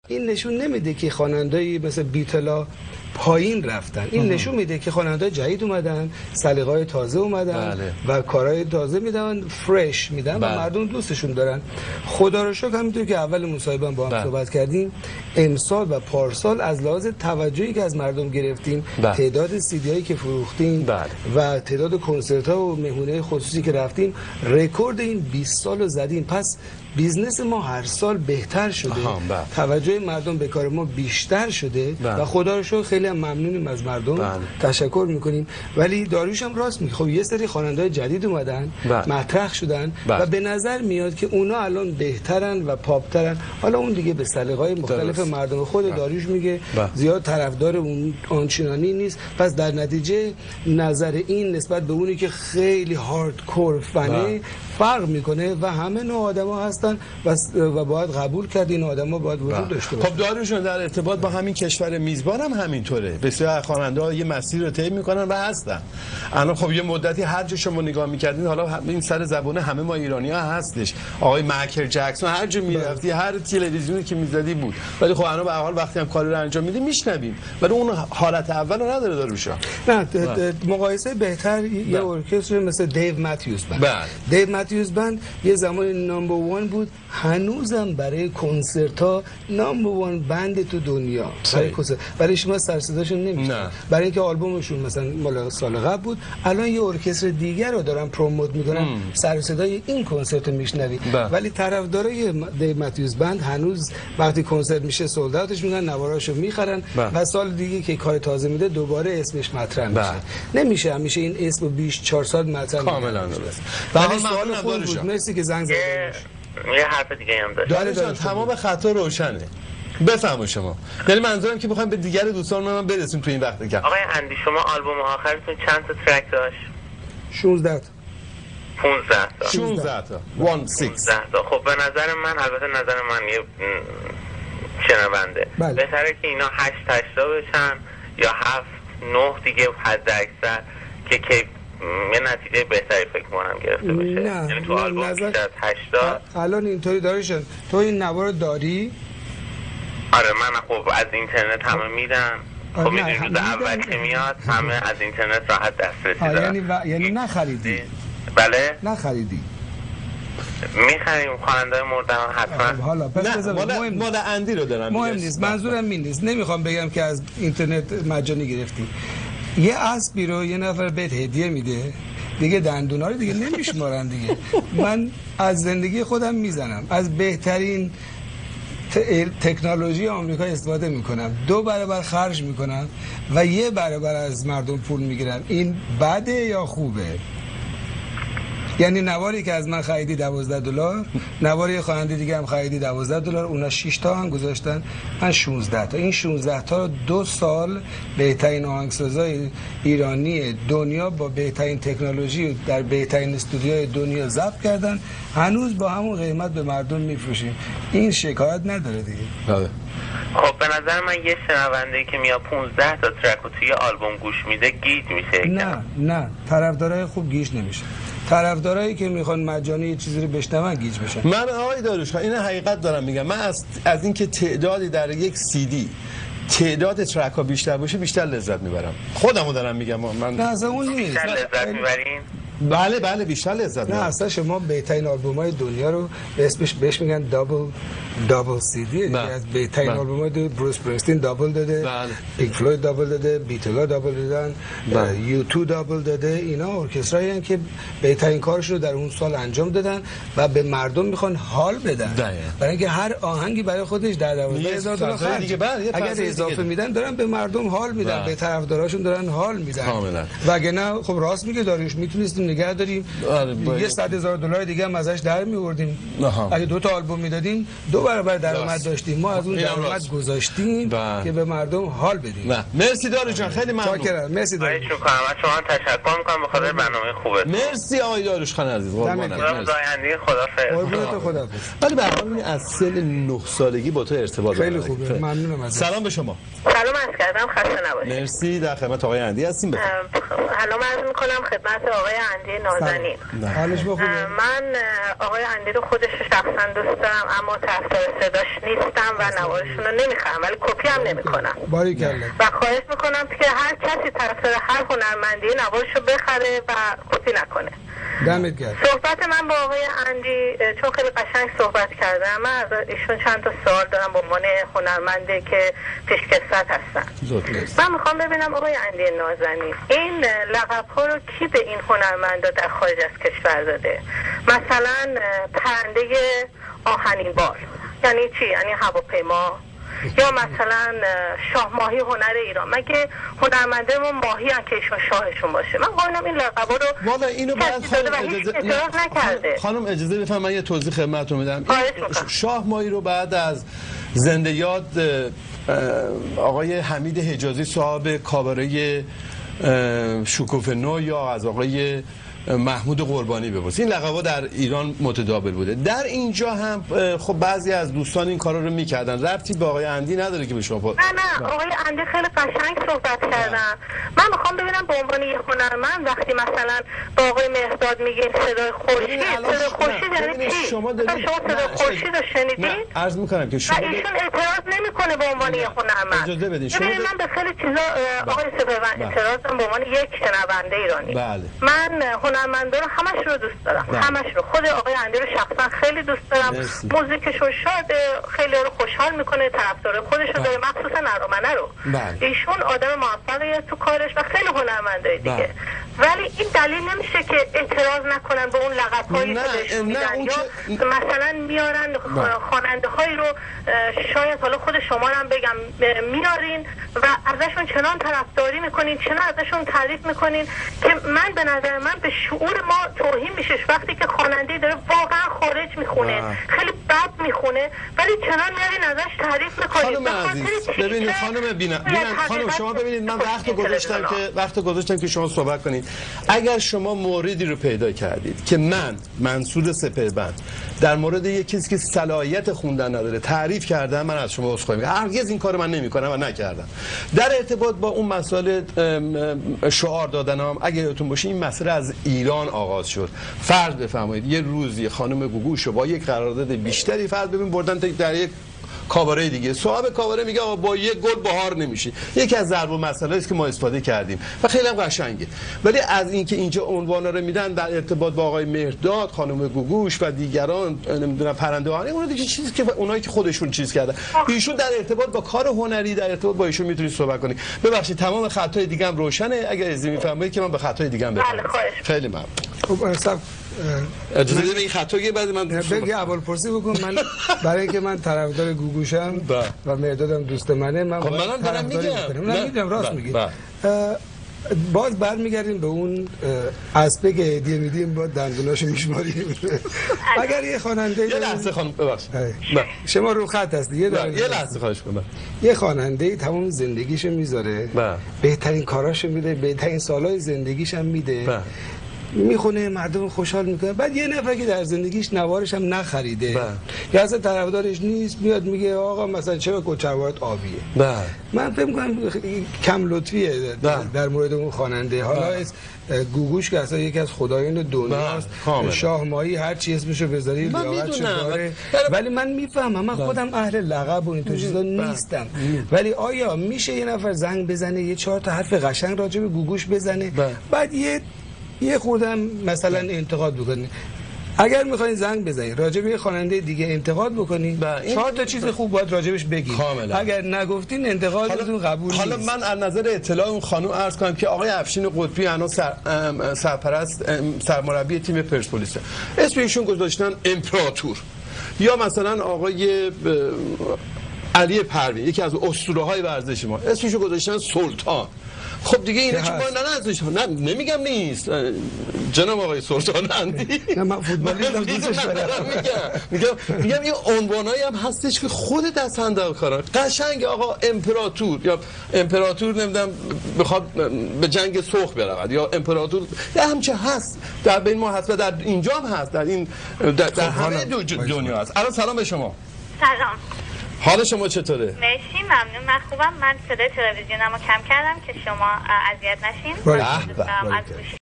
این نشون نمیده که خواننده‌ای مثل بیتلا پایین رفتن. این نشون میده که خواننده جدید اومدن، سلیقه‌های تازه اومدن و کارهای تازه میدن، فرش میدن و مردم دوستشون دارن. خدا رو شکر همینطور که اول مصاحبه با هم صحبت کردیم، امسال و پارسال از لحاظ توجهی که از مردم گرفتیم، تعداد سیدیایی که فروختیم و تعداد کنسرت‌ها و مهمونی‌های خصوصی که رفتیم، رکورد این 20 سال رو زدیم. پس بیزنس ما هر سال بهتر شده، توجه مردم به کار ما بیشتر شده و خدا رو شکر خیلی ممنونیم از مردم، تشکر میکنیم. ولی داریوش هم راست میگه، خب یه سری خواننده‌های جدید اومدن، مطرح شدن و به نظر میاد که اونا الان بهترن و پاپترن. حالا اون دیگه به سلیقه‌های مختلف مردم. خود داریوش میگه زیاد طرفدار اون آنچنانی نیست، پس در نتیجه نظر این نسبت به اونی که خیلی هاردکور فنه فرق میکنه و همه نوع آدما هستن و باید قبول کرد این آدما باید وجود داشته باشن. خب داریوش در ارتباط با همین کشور میزبان هم همینطوره. بسیار خواننده‌ها یه مسیر رو طی میکنن و هستن. الان خب یه مدتی هر جا شما نگاه میکردین، حالا این سر زبون همه ما ایرانی‌ها هستش، آقای مایکل جکسون هر جا میرفتی هر تلویزیونی که میزدی بود. ولی خب الان به هر حال وقتی هم کاری رو انجام میدیم میشنویم، ولی اون حالت اول رو نداره داریوشا. نه مقایسه بهتر یه ارکستر مثل دیو ماتیوس بند. دیو ماتیوس بند یه زمانی نمبر 1 بود، هنوزم برای کنسرت‌ها نمبر 1 بند تو دنیا. برای شما سر صداشون نمیشه، برای اینکه آلبومشون مثلا مال سال قبل بود، الان یه ارکستر دیگر رو دارن پروموت میکنن، سر صدای این کنسرت رو میشنوی. ولی طرفدارای دیو ماتیوس بند هنوز وقتی کنسرت میشه سولد اوتش میگن، نواراشو میخرن و سال دیگه که کار تازه میده دوباره اسمش مطرح میشه. نمیشه همیشه این اسم بیش 4 سال مطرح کاملا درست. ولی سوال خوب بود، مرسی که زنگ زدید. یه حرف دیگه هم داشت. داریوش تمام خطا روشنه. بفهمو شما. یعنی منظورم که بخوایم به دیگر دوستان من برسیم تو این وقت کم. آقای اندی شما آلبوم آخرتون چند تا ترک داشت؟ 16 تا. 15 تا. 16 تا. خب به نظر من، البته نظر من یه شنونده، بهتره که اینا 8 تا بشن یا 7 9 دیگه حد اکثر که یه نتیجه بهتری فکر کنم گرفته باشه. یعنی تو آلبوم بیشتر از 8 تا. الان اینطوری داریوشن تو این نوار داری؟ آره من خب از اینترنت همه میدن. خب میدونی روز اول که میاد همه از اینترنت راحت دسترسی دارن. یعنی نخریدی؟ بله نخریدی. میخریم خواننده‌های مورد حتما. حالا پس مال اندی رو دارم. مهم نیست، منظورم این نیست. نمیخوام بگم که از اینترنت مجانی گرفتی. یه اسبی رو یه نفر بهت هدیه میده، دیگه دندونا رو دیگه نمیشمارن دیگه. من از زندگی خودم میزنم، از بهترین تکنولوژی آمریکا استفاده میکنم، 2 برابر خرج میکنم و 1 برابر از مردم پول میگیرم. این بده یا خوبه؟ یعنی نواری که از من خریدی $12، نواری خواننده دیگه هم خریدی $12، اونا 6 تا هم گذاشتن، من 16 تا. این 16 تا رو 2 سال بهترین آهنگسازای ایرانی دنیا با بهترین تکنولوژی در بهترین استودیوهای دنیا ضبط کردن، هنوز با همون قیمت به مردم میفروشیم. این شکایت نداره دیگه. خب به نظر من یه شنونده که میاد 15 تا ترک رو توی آلبوم گوش میده گیج میشه. نه طرفدارای خوب گیج نمیشه. طرفدارایی که میخوان مجانی یه چیزی رو بشنون گیج بشن. من آقای داریوش این حقیقت دارم میگم، من از اینکه تعدادی در یک سی دی تعداد ترک ها بیشتر باشه بیشتر لذت میبرم. خودمو دارم میگم. من نه اصلا اون نیست. بیشتر لذت میبرین؟ بله بیشتر لذت نه اصلا شما بهترین آلبوم‌های دنیا رو بهش میگن دابل سی دی. از بهترین آلبوم‌های بروس پرینستین دابل داده، پینک فلوید دابل داده، بیتلا دابل دادن، U2 دابل داده. اینا ارکسترایی هستن که بهترین کارش رو در اون سال انجام دادن و به مردم میخوان حال بدن. برای اینکه هر آهنگی برای خودش $12,000 خرج. اگر اضافه میدن دارن به مردم حال میدن، به طرفداراشون دارن حال میدن. وگرنه خب راست میگه داریوش، میتونستیم نگه داریم یه $100,000 دیگه هم ازش در میوردیم. اگه 2 تا آلبوم میدادیم 2 برابر درآمد داشتیم. ما از اون درآمد گذاشتیم که به مردم حال بدیم. مرسی داریوش جان، خیلی ممنون. مرسی داریوش. شما تشکر میکنم به خاطر برنامه خوبه. مرسی آقای داریوش خان عزیز. قربانت. خدافظ. ولی به هر حال از سن 9 سالگی با تو ارتباط خیلی خوبه. ممنونم ازت. سلام به شما. سلام عرض کردم، خسته نباشید. مرسی، در خدمت آقای اندی هستیم. سلام عرض میکنم خدمت آقای اندی نازنین. حالش خوبه؟ من آقای اندی رو خودش شخصا دوست دارم، اما طرفدار صداش نیستم و نوارشون رو نمیخرم، ولی کپی هم نمیکنم. باریکلا. و خواهش میکنم که هر کسی طرفدار هر هنرمندی نوارشو بخره و کپی نکنه. دمت گرم. صحبت من با آقای اندی چون خیلی قشنگ صحبت کردم، من از ایشون چند تا سوال دارم به عنوان هنرمنده که پیشکسوت هستن. من میخوام ببینم آقای اندی نازنین، این لقب ها رو کی به این هنرمندا در خارج از کشور داده؟ مثلا پرنده آهنین بار یعنی چی؟ یعنی هواپیما؟ یا مثلا شاه ماهی هنر ایران؟ مگه هنرمنده ما ماهی هم که ایشون شاهشون باشه؟ من قولم این لقبا رو والا اینو بعد خانم اجازه بفرمایید من یه توضیح خدمتتون میدم. شاه ماهی رو بعد از زنده یاد آقای حمید حجازی صاحب کاباره شکوفه نو یا از آقای محمود قربانی بپرس. این لقب‌ها در ایران متداول بوده. در اینجا هم خب بعضی از دوستان این کارا رو میکردن. ربطی به آقای اندی نداره که به شما نه آقای اندی خیلی قشنگ صحبت کردن. من میخوام ببینم به عنوان یک هنرمند وقتی مثلا با آقای مهرداد میگین صدای خورشید، صدای خورشید یعنی چی؟ شما صدای خورشید رو شنیدین؟ عرض میکنم که شما ایشون اعتراض نمیکنه به عنوان یک هنرمند. اجازه بدین شما من به خیلی چیزا آقای سپهبند اعتراضم به عنوان یک شنونده ایرانی. بله. من هنرمندا رو همش رو دوست دارم. همش رو. خود آقای اندی رو شخصا خیلی دوست دارم. موزیکش رو شاد خیلی رو خوشحال میکنه، طرفدار خودش رو داره، مخصوصا نرمنه رو. ایشون آدم موفقیه تو کارش و خیلی هنرمندای دیگه. ولی این دلیل نمیشه که اعتراض نکنن به اون لقب‌هایی که بهشون میدن یا مثلا میارن خواننده هایی رو، شاید حالا خود شما هم بگم میارین و ازشون چنان طرفداری میکنین، چنان ازشون تعریف میکنین که من به نظر من به شعور ما توهین میشه وقتی که خواننده داره واقعا خارج میخونه، خیلی بد میخونه، ولی چنان میارین ازش تعریف میکنین. خانم عزیز ببینید خانم شما ببینید من وقت گذاشتم که شما صحبت کنید. اگر شما موردی رو پیدا کردید که من منصور سپهبند در مورد یک کسی که صلاحیت خوندن نداره تعریف کردم، من از شما عذرخواهی میکنم. هرگز این کارو من نمیکنم و نکردم. در ارتباط با اون مسائل شعار دادنم اگه یادتون باشه این مسئله از ایران آغاز شد. فرض بفرمایید یه روزی خانم گوگوشو با یک قرارداد بیشتری فرض ببین بردن در یک کاباره دیگه، صاحب کاباره میگه آقا با یک گل بهار نمیشه. یکی از ضرب المثل است که ما استفاده کردیم و خیلی هم قشنگه. ولی از اینکه اینجا عنوانا رو میدن در ارتباط با آقای مهرداد، خانم گوگوش و دیگران نمیدونم پرنده ها، اون دیگه چیزی که اونایی که خودشون چیز کردن، ایشون در ارتباط با کار هنری در ارتباط با ایشون میتونید صحبت کنید. ببخشید تمام خطای دیگه هم روشنه، اگر اجازه میفرمایید که من به خطای دیگه هم بپردازم. خیلی ممنون. خب اجازه بدید این خطایی بعد من بگی اول پرسی بکن. من برای اینکه من طرفدار گوگوشم و مهردادم دوست منه، من دارم میگم راست میگی. باز برمیگردیم به اون اسبه که هدیه میدیم با دندوناشو میشماریم. اگر یه خواننده یه لحظه خانم ببخشید شما رو خط هستی یه لحظه خواهش می‌کنم. یه خواننده تمام زندگیشو میذاره، بهترین کاراشو میده، بهترین سالهای زندگیش هم میده، میخونه، مردم خوشحال میکنه، بعد یه نفر که در زندگیش نوارش هم نخریده یا اصلا طرفدارش نیست میاد میگه آقا مثلا چرا کچلوارت آبیه. من فکر میکنم کم لطفیه در مورد اون خواننده. حالا گوگوش که اصلا یکی از خدایان دنیاست، شاه ماهی هر چی اسمشو بذاری لیاقت داره، ولی من میفهمم، من خودم اهل لقب و این تو چیزا نیستم، ولی آیا میشه یه نفر زنگ بزنه یه 4 تا حرف قشنگ راجع به گوگوش بزنه بعد یه خوردم مثلا انتقاد بکنی؟ اگر میخواین زنگ بزنید راجع به خواننده دیگه انتقاد بکنید، 4 تا چیز خوب باید راجبش بگید. اگر نگفتین انتقادتون قبول نیست. حالا من از نظر اطلاع اون خانم عرض کنم که آقای افشین قطبی الان سرپرست سرمربی تیم پرسپولیس، اسم ایشون گذاشتن امپراتور، یا مثلا آقای علی پروین یکی از اسطوره‌های ورزش ما اسمشو گذاشتن سلطان. خب دیگه اینا چه با نه نمیگم نیست جناب آقای سلطان اندی، نه من فوتبالیستم دوستش دارم، میگم یه عنوانایی هم هستش که خود دست اندرکاران قشنگ آقا امپراتور، یا امپراتور نمیدونم بخواد به جنگ سرخ برود، یا امپراتور یا همچه هست در بین ما هست و در اینجا هم هست، در این در همه دنیا هست. الان سلام به شما. سلام. حال شما چطوره؟ مرسی ممنون، من خوبم. من صدای تلویزیونمو کم کردم که شما اذیت نشین.